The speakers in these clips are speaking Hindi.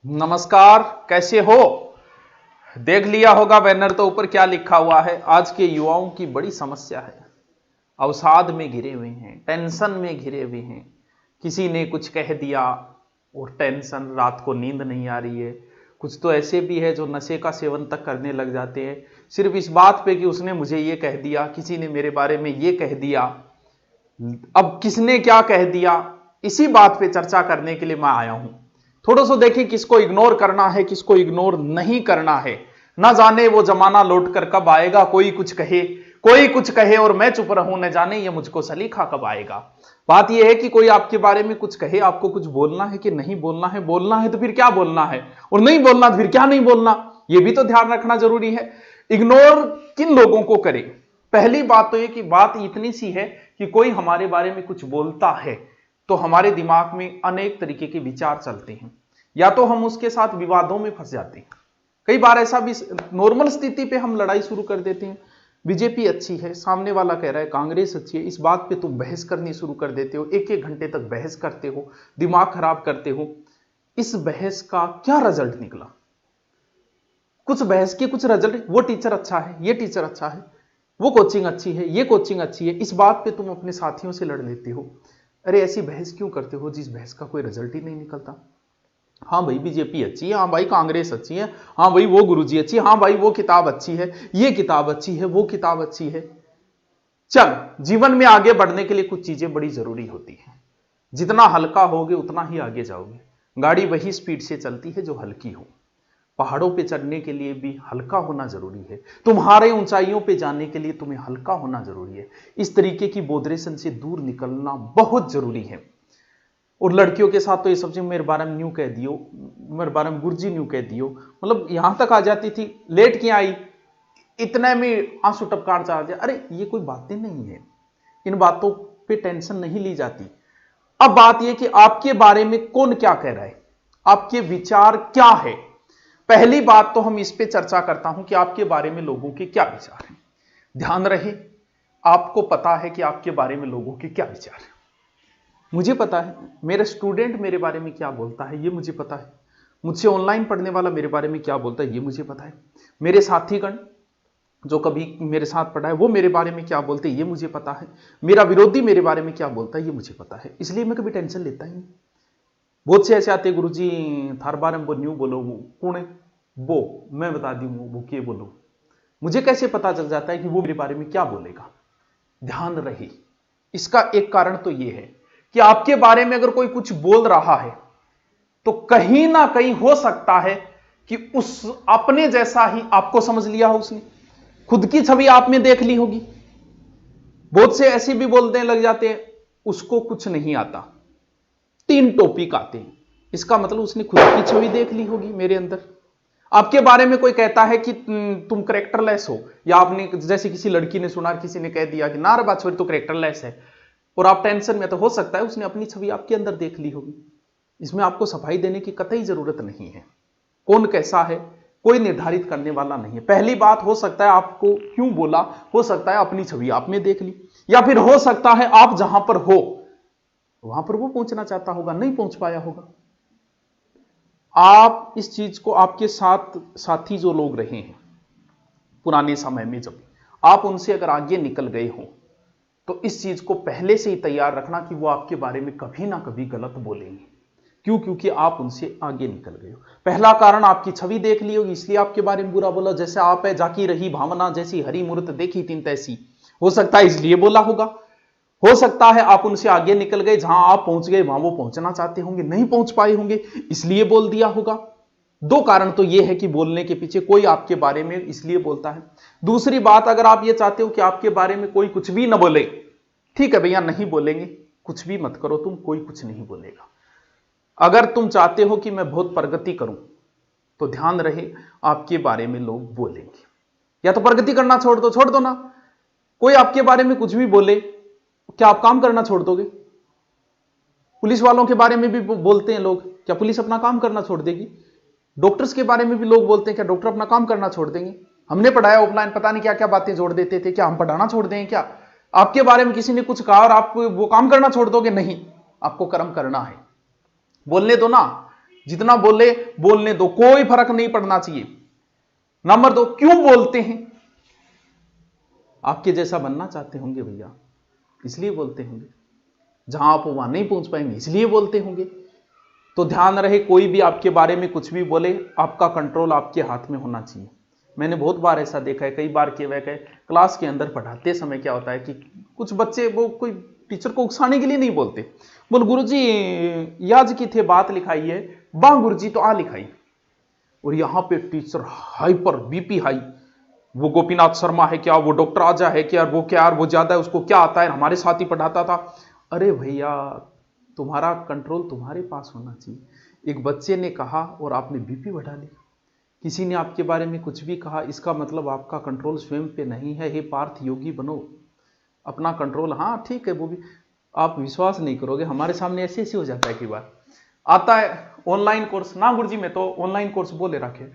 नमस्कार, कैसे हो? देख लिया होगा बैनर तो ऊपर क्या लिखा हुआ है। आज के युवाओं की बड़ी समस्या है, अवसाद में घिरे हुए हैं, टेंशन में घिरे हुए हैं। किसी ने कुछ कह दिया और टेंशन, रात को नींद नहीं आ रही है। कुछ तो ऐसे भी है जो नशे का सेवन तक करने लग जाते हैं सिर्फ इस बात पे कि उसने मुझे ये कह दिया, किसी ने मेरे बारे में ये कह दिया। अब किसने क्या कह दिया, इसी बात पे चर्चा करने के लिए मैं आया हूं। थोड़ा सा देखिए किसको इग्नोर करना है, किसको इग्नोर नहीं करना है। ना जाने वो जमाना लौट कर कब आएगा, कोई कुछ कहे और मैं चुप रहूं, न जाने ये मुझको सलीखा कब आएगा। बात यह है कि कोई आपके बारे में कुछ कहे, आपको कुछ बोलना है कि नहीं बोलना है तो फिर क्या बोलना है, और नहीं बोलना तो फिर क्या नहीं बोलना, यह भी तो ध्यान रखना जरूरी है। इग्नोर किन लोगों को करें? पहली बात तो यह कि बात इतनी सी है कि कोई हमारे बारे में कुछ बोलता है तो हमारे दिमाग में अनेक तरीके के विचार चलते हैं, या तो हम उसके साथ विवादों में फंस जाते हैं। कई बार ऐसा भी नॉर्मल स्थिति पे हम लड़ाई शुरू कर देते हैं। बीजेपी अच्छी है, सामने वाला कह रहा है कांग्रेस अच्छी है, इस बात पे तुम बहस करनी शुरू कर देते हो, एक एक घंटे तक बहस करते हो, दिमाग खराब करते हो। इस बहस का क्या रिजल्ट निकला? कुछ बहस के कुछ रिजल्ट, वो टीचर अच्छा है, ये टीचर अच्छा है, वो कोचिंग अच्छी है, ये कोचिंग अच्छी है, इस बात पे तुम अपने साथियों से लड़ लेते हो। अरे ऐसी बहस क्यों करते हो जिस बहस का कोई रिजल्ट ही नहीं निकलता? हाँ भाई बीजेपी अच्छी है, हाँ भाई कांग्रेस अच्छी है, हाँ भाई वो गुरुजी अच्छी है, हाँ भाई वो किताब अच्छी है, ये किताब अच्छी है, वो किताब अच्छी है। चल, जीवन में आगे बढ़ने के लिए कुछ चीजें बड़ी जरूरी होती हैं। जितना हल्का होगे उतना ही आगे जाओगे। गाड़ी वही स्पीड से चलती है जो हल्की हो। पहाड़ों पे चढ़ने के लिए भी हल्का होना जरूरी है, तुम्हारे ऊंचाइयों पे जाने के लिए तुम्हें हल्का होना जरूरी है। इस तरीके की बोधरेशन से दूर निकलना बहुत जरूरी है। और लड़कियों के साथ तो ये सब चीज मेरे बारे में न्यू कह दियो, मेरे बारे में गुरुजी न्यू कह दियो, मतलब यहां तक आ जाती थी। लेट क्यों आई, इतने में आंसू टपकार जा दिया। अरे ये कोई बातें नहीं है, इन बातों पे टेंशन नहीं ली जाती। अब बात यह कि आपके बारे में कौन क्या कह रहा है, आपके विचार क्या है। पहली बात तो हम इस पे चर्चा करता हूं कि आपके बारे में लोगों के क्या विचार हैं। ध्यान रहे, आपको पता है कि आपके बारे में लोगों के क्या विचार है। मुझे पता है मेरा स्टूडेंट मेरे बारे में क्या बोलता है, ये मुझे पता है। मुझसे ऑनलाइन पढ़ने वाला मेरे बारे में क्या बोलता है, ये मुझे पता है। मेरे साथीगण जो कभी मेरे साथ पढ़ा है वो मेरे बारे में क्या बोलते हैं, ये मुझे पता है। मेरा विरोधी मेरे बारे में क्या बोलता है, ये मुझे पता है। इसलिए मैं कभी टेंशन लेता ही नहीं। बहुत से ऐसे आते, गुरुजी थार बारे में वो न्यू बोलो, वो कौन है वो, मैं बता दूं वो के बोलो। मुझे कैसे पता चल जाता है कि वो मेरे बारे में क्या बोलेगा? ध्यान रहे, इसका एक कारण तो यह है कि आपके बारे में अगर कोई कुछ बोल रहा है तो कहीं ना कहीं हो सकता है कि उस अपने जैसा ही आपको समझ लिया हो, उसने खुद की छवि आप में देख ली होगी। बहुत से ऐसे भी बोलते लग जाते हैं उसको कुछ नहीं आता, 3 टॉपिक आते हैं, इसका मतलब उसने खुद की छवि देख ली होगी मेरे अंदर। आपके बारे में कोई कहता है कि तुम करेक्टरलेस हो, या आपने जैसे किसी लड़की ने सुना, किसी ने कह दिया कि ना रे बात छोड़ी तो करेक्टरलेस है, और आप टेंशन में, तो हो सकता है उसने अपनी छवि आपके अंदर देख ली होगी। इसमें आपको सफाई देने की कतई जरूरत नहीं है। कौन कैसा है कोई निर्धारित करने वाला नहीं है। पहली बात, हो सकता है आपको क्यों बोला, हो सकता है अपनी छवि आप में देख ली, या फिर हो सकता है आप जहां पर हो वहां पर वो पहुंचना चाहता होगा, नहीं पहुंच पाया होगा। आप इस चीज को, आपके साथ साथी जो लोग रहे हैं पुराने समय में, जब आप उनसे अगर आगे निकल गए हो तो इस चीज को पहले से ही तैयार रखना कि वो आपके बारे में कभी ना कभी गलत बोलेंगे। क्यों? क्योंकि आप उनसे आगे निकल गए हो। पहला कारण, आपकी छवि देख ली होगी इसलिए आपके बारे में बुरा बोला। जैसे आप है, जाकी रही भावना जैसी हरी मूर्त देखी तीन तैसी, हो सकता है इसलिए बोला होगा। हो सकता है आप उनसे आगे निकल गए, जहां आप पहुंच गए वहां वो पहुंचना चाहते होंगे, नहीं पहुंच पाए होंगे, इसलिए बोल दिया होगा। 2 कारण तो यह है कि बोलने के पीछे कोई आपके बारे में इसलिए बोलता है। दूसरी बात, अगर आप ये चाहते हो कि आपके बारे में कोई कुछ भी ना बोले, ठीक है भैया नहीं बोलेंगे, कुछ भी मत करो तुम, कोई कुछ नहीं बोलेगा। अगर तुम चाहते हो कि मैं बहुत प्रगति करूं तो ध्यान रहे आपके बारे में लोग बोलेंगे। या तो प्रगति करना छोड़ दो ना। कोई आपके बारे में कुछ भी बोले, क्या आप काम करना छोड़ दोगे? पुलिस वालों के बारे में भी बोलते हैं लोग, क्या पुलिस अपना काम करना छोड़ देगी? डॉक्टर्स के बारे में भी लोग बोलते हैं, क्या डॉक्टर अपना काम करना छोड़ देंगे? हमने पढ़ाया ऑफलाइन, पता नहीं क्या क्या बातें जोड़ देते थे, क्या हम पढ़ाना छोड़ देंगे क्या? आपके बारे में किसी ने कुछ कहा और आप वो काम करना छोड़ दोगे? नहीं, आपको कर्म करना है। बोलने दो ना, जितना बोले बोलने दो, कोई फर्क नहीं पड़ना चाहिए। नंबर 2, क्यों बोलते हैं? आपके जैसा बनना चाहते होंगे भैया, इसलिए बोलते होंगे। जहां आप वहां नहीं पहुंच पाएंगे, इसलिए बोलते होंगे। तो ध्यान रहे, कोई भी आपके बारे में कुछ भी बोले, आपका कंट्रोल आपके हाथ में होना चाहिए। मैंने बहुत बार ऐसा देखा है, कई बार किया है। क्लास के अंदर पढ़ाते समय क्या होता है कि कुछ बच्चे वो कोई टीचर को उकसाने के लिए नहीं बोलते, बोल गुरुजी याज की थे बात लिखाई है, बा गुरुजी तो आ लिखाई। और यहां पे टीचर हाइपर, बीपी हाई, वो गोपीनाथ शर्मा है क्या, वो डॉक्टर आजा है क्या, वो क्या, वो ज्यादा है, उसको क्या आता है, हमारे साथ ही पढ़ाता था। अरे भैया, तुम्हारा कंट्रोल तुम्हारे पास होना चाहिए। एक बच्चे ने कहा और आपने बीपी बढ़ा ली, किसी ने आपके बारे में कुछ भी कहा, इसका मतलब आपका कंट्रोल स्वयं पे नहीं है। हे पार्थ योगी बनो, अपना कंट्रोल। हाँ ठीक है, वो भी आप विश्वास नहीं करोगे, हमारे सामने ऐसे ऐसे हो जाता है। कई बार आता है ऑनलाइन कोर्स, ना गुरुजी मैं तो ऑनलाइन कोर्स बोले रखे,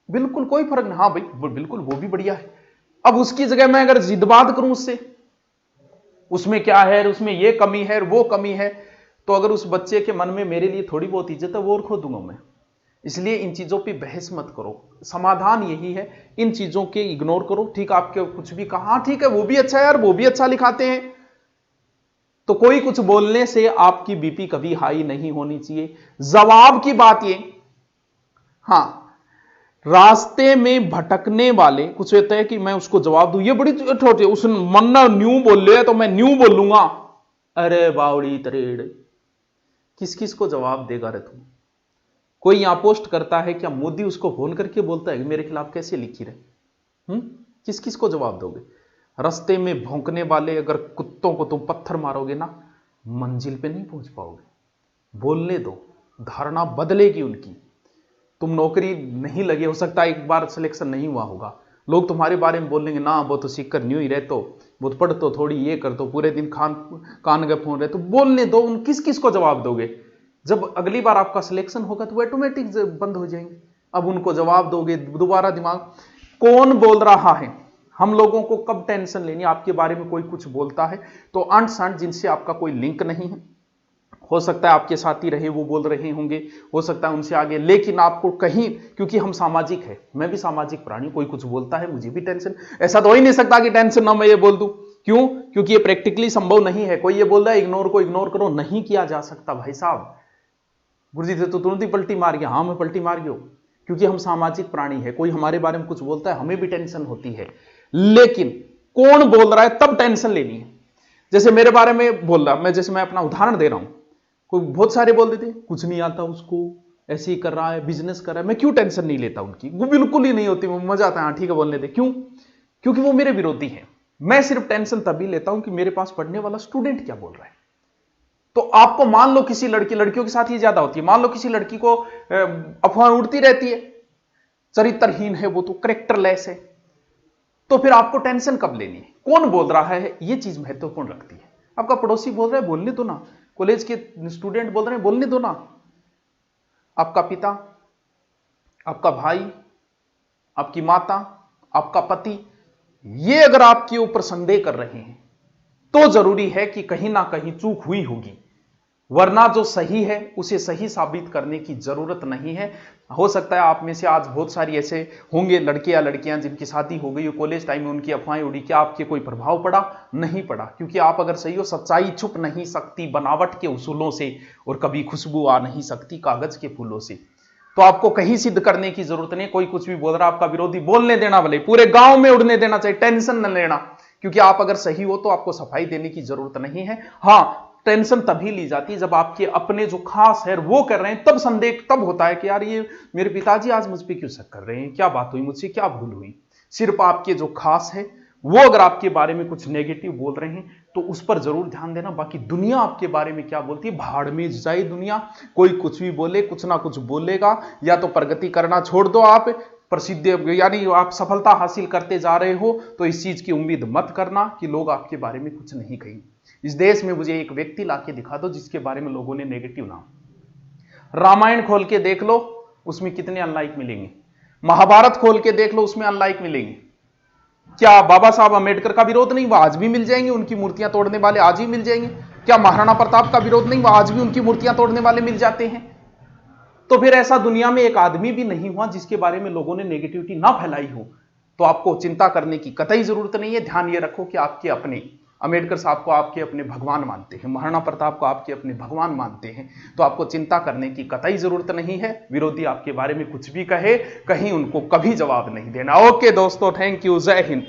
बिल्कुल कोई फर्क नहीं। हाँ भाई बिल्कुल वो भी बढ़िया है। अब उसकी जगह मैं अगर जिद्बात करूं उससे, उसमें क्या है, उसमें ये कमी है, वो कमी है, तो अगर उस बच्चे के मन में मेरे लिए थोड़ी बहुत इज्जत है, वो और खो दूंगा मैं। इसलिए इन चीजों पे बहस मत करो। समाधान यही है, इन चीजों के इग्नोर करो। ठीक, आपके कुछ भी कहा, ठीक है वो भी अच्छा है यार, वो भी अच्छा लिखाते हैं, तो कोई कुछ बोलने से आपकी बीपी कभी हाई नहीं होनी चाहिए। जवाब की बात ये, हां, रास्ते में भटकने वाले कुछ होते हैं कि मैं उसको जवाब दूं, ये बड़ी छोटी, उसने मन्ना न्यू बोले तो मैं न्यू बोलूंगा। अरे बावड़ी तरेड़, किस किस को जवाब देगा रे तुम? कोई यहां पोस्ट करता है क्या, मोदी उसको फोन करके बोलता है कि मेरे खिलाफ कैसे लिखी रहे? किस किस को जवाब दोगे? रास्ते में भौंकने वाले अगर कुत्तों को तुम पत्थर मारोगे ना, मंजिल पे नहीं पहुंच पाओगे। बोलने दो, धारणा बदलेगी उनकी। तुम नौकरी नहीं लगे, हो सकता है एक बार सिलेक्शन नहीं हुआ होगा, लोग तुम्हारे बारे में बोलेंगे ना वो तो सीकर न्यू ही रहते हो, बहुत पढ़ तो थोड़ी ये कर तो पूरे दिन कान गए फोन रहे। तो बोलने दो, उन किस किस को जवाब दोगे? जब अगली बार आपका सिलेक्शन होगा तो वो ऑटोमेटिक बंद हो जाएंगे। अब उनको जवाब दोगे, दोबारा दिमाग। कौन बोल रहा है? हम लोगों को कब टेंशन लेनी? आपके बारे में कोई कुछ बोलता है तो अंट संट जिनसे आपका कोई लिंक नहीं है, हो सकता है आपके साथी रहे वो बोल रहे होंगे, हो सकता है उनसे आगे, लेकिन आपको कहीं, क्योंकि हम सामाजिक है, मैं भी सामाजिक प्राणी, कोई कुछ बोलता है मुझे भी टेंशन। ऐसा तो हो ही नहीं सकता कि टेंशन ना मैं ये बोल दूं। क्यों? क्योंकि ये प्रैक्टिकली संभव नहीं है। कोई ये बोल रहा है इग्नोर को इग्नोर करो, नहीं किया जा सकता भाई साहब। गुरुजी तो तुरंत ही पलटी मार गया। हाँ मैं पलटी मार गया, क्योंकि हम सामाजिक प्राणी है। कोई हमारे बारे में कुछ बोलता है हमें भी टेंशन होती है, लेकिन कौन बोल रहा है तब टेंशन लेनी है। जैसे मेरे बारे में बोल रहा, मैं जैसे मैं अपना उदाहरण दे रहा हूं, कोई बहुत सारे बोल देते कुछ नहीं आता उसको, ऐसे ही कर रहा है, बिजनेस कर रहा है, मैं क्यों टेंशन नहीं लेता उनकी? वो बिल्कुल ही नहीं होती, मजा आता है, हाँ ठीक है बोलने दे। क्यों? क्योंकि वो मेरे विरोधी हैं। मैं सिर्फ टेंशन तभी लेता हूं कि मेरे पास पढ़ने वाला स्टूडेंट क्या बोल रहा है। तो आपको मान लो किसी लड़कियों के साथ ही ज्यादा होती है, मान लो किसी लड़की को अफवाह उड़ती रहती है, चरित्रहीन है वो, तो कैरेक्टरलेस है, तो फिर आपको टेंशन कब लेनी है? कौन बोल रहा है, ये चीज महत्वपूर्ण रखती है। आपका पड़ोसी बोल रहा है बोलने दो ना, कॉलेज के स्टूडेंट बोल रहे हैं बोलने दो ना, आपका पिता, आपका भाई, आपकी माता, आपका पति, ये अगर आपके ऊपर संदेह कर रहे हैं तो जरूरी है कि कहीं ना कहीं चूक हुई होगी, वरना जो सही है उसे सही साबित करने की जरूरत नहीं है। हो सकता है आप में से आज बहुत सारी ऐसे होंगे लड़के या लड़कियां जिनकी शादी हो गई हो, कॉलेज टाइम में उनकी अफवाहें उड़ी, क्या आपके कोई प्रभाव पड़ा? नहीं पड़ा, क्योंकि आप अगर सही हो, सच्चाई छुप नहीं सकती बनावट के उसूलों से, और कभी खुशबू आ नहीं सकती कागज के फूलों से। तो आपको कहीं सिद्ध करने की जरूरत नहीं। कोई कुछ भी बोल रहा, आपका विरोधी, बोलने देना, भले पूरे गांव में उड़ने देना चाहिए, टेंशन न लेना, क्योंकि आप अगर सही हो तो आपको सफाई देने की जरूरत नहीं है। हां, टेंशन तभी ली जाती है जब आपके अपने जो खास है वो कर रहे हैं, तब संदेह तब होता है कि यार ये मेरे पिताजी आज मुझ पर क्यों शक कर रहे हैं, क्या बात हुई, मुझसे क्या भूल हुई। सिर्फ आपके जो खास है वो अगर आपके बारे में कुछ नेगेटिव बोल रहे हैं तो उस पर जरूर ध्यान देना। बाकी दुनिया आपके बारे में क्या बोलती है, भाड़ में जाए दुनिया, कोई कुछ भी बोले, कुछ ना कुछ बोलेगा। या तो प्रगति करना छोड़ दो, आप प्रसिद्ध यानी आप सफलता हासिल करते जा रहे हो, तो इस चीज की उम्मीद मत करना कि लोग आपके बारे में कुछ नहीं कहेंगे। इस देश में मुझे एक व्यक्ति लाके दिखा दो जिसके बारे में लोगों ने नेगेटिव नाम। रामायण खोल के देख लो, उसमें कितने अनलाइक मिलेंगे। महाभारत खोल के देख लो, उसमें अनलाइक मिलेंगे। क्या बाबा साहब अम्बेडकर का विरोध नहीं हुआ? आज भी मिल जाएंगे। उनकी मूर्तियां तोड़ने वाले आज भी मिल जाएंगे। क्या महाराणा प्रताप का विरोध नहीं हुआ? आज भी उनकी मूर्तियां तोड़ने वाले मिल जाते हैं। तो फिर ऐसा दुनिया में एक आदमी भी नहीं हुआ जिसके बारे में लोगों ने नेगेटिविटी ना फैलाई हो। तो आपको चिंता करने की कतई जरूरत नहीं है। ध्यान ये रखो कि आपके अपने अंबेडकर साहब को आपके अपने भगवान मानते हैं, महाराणा प्रताप को आपके अपने भगवान मानते हैं, तो आपको चिंता करने की कतई जरूरत नहीं है। विरोधी आपके बारे में कुछ भी कहे, कहीं उनको कभी जवाब नहीं देना। ओके दोस्तों, थैंक यू, जय हिंद।